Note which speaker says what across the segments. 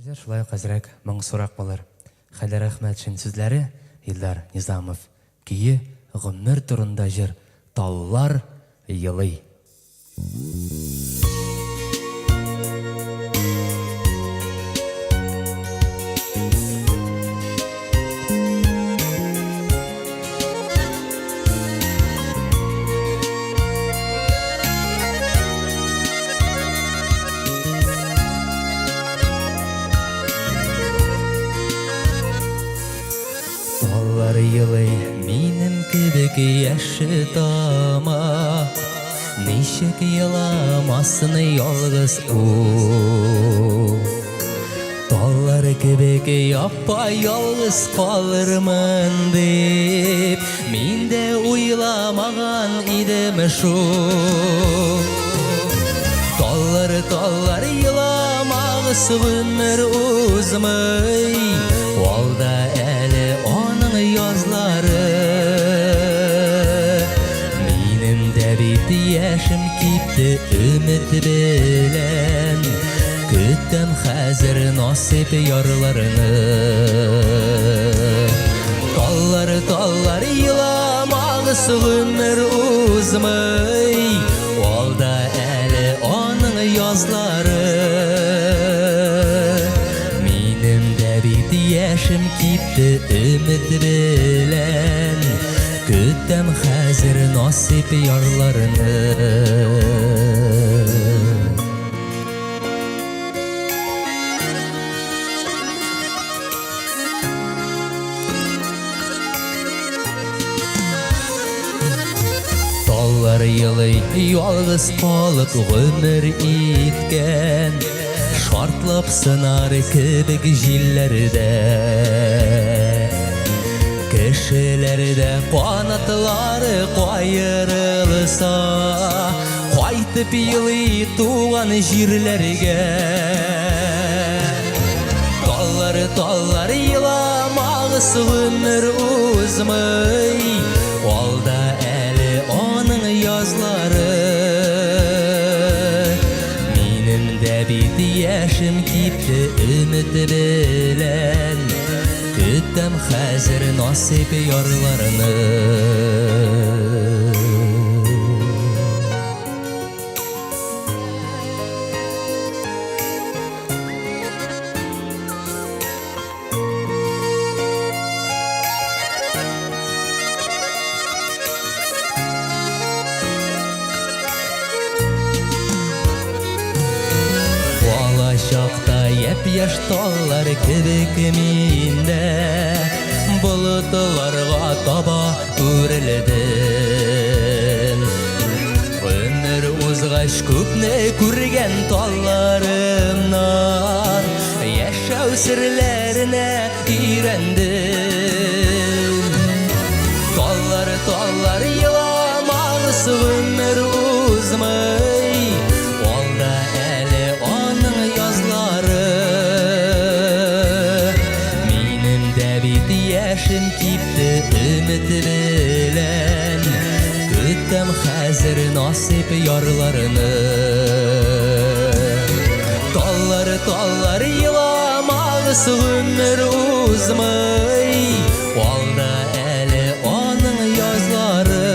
Speaker 1: Сезләр шулай қазірәк мың сұрақ болар. Хайдар Ахметшин сүзләре Илдар Низамов. Киі ғұмыр турында жыр таулар йылый. Таулар йылый минем кебек яшы тама, ничек йыламасын ялгыз у. Таулар кебек яппай ялгыз калырмын дип, мин дә уйламаган идем шу. Таулар йыламагыз гомер узмый, алда әле аның язлары. Минем дә бит яшем кипте өмет белән, көтәм хәзер насип ярларыны. Таллар йыламагыз гомер узмый, алда әле аның язлары. Минем дә бит яшем кипте өмет белән, көтәм хәзер насип ярларыны. Таулар йылый ялгыз калып гомер иткән, шартлап сынар кебек җилләрдә. Кешеләрдә канатлары кайрылса, кайтып йылый туган җирләргә. Таллар йыламагыз гомер узмый, алда әле аның язлары. Минем дә бит яшем кипте өмет белән, көтәм хәзер насип ярларыны. Чакта яп-яш таллар кебек миндә, болытларга таба үрелдем. Гомер узгач күпне күргән талларымнан, яшәү серләренә өйрәндем. Таллар йыламагыз гомер узмый, алда әле аның язлары. Минем дә бит яшем кипте өмет белән, көтәм хәзер насип ярларыны. Таллар йыламагыз гомер узмый, алда әле аның язлары.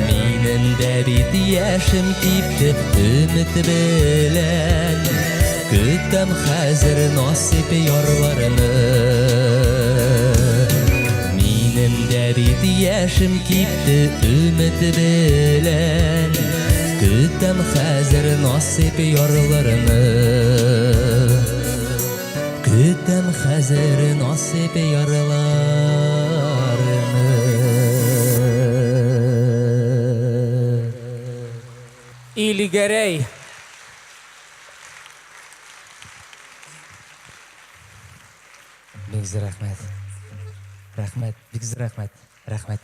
Speaker 1: Минем дә бит яшем кипте өмет белән, көтәм хәзер насип ярларыны. Минем дә бит яшем кипте өмет белән, көтәм хәзер насип ярларыны. Көтәм хәзер насип ярларыны.
Speaker 2: Илгәрәй.
Speaker 1: Бик зур рәхмәт. Рәхмәт, бик зур рәхмәт. Рәхмәт.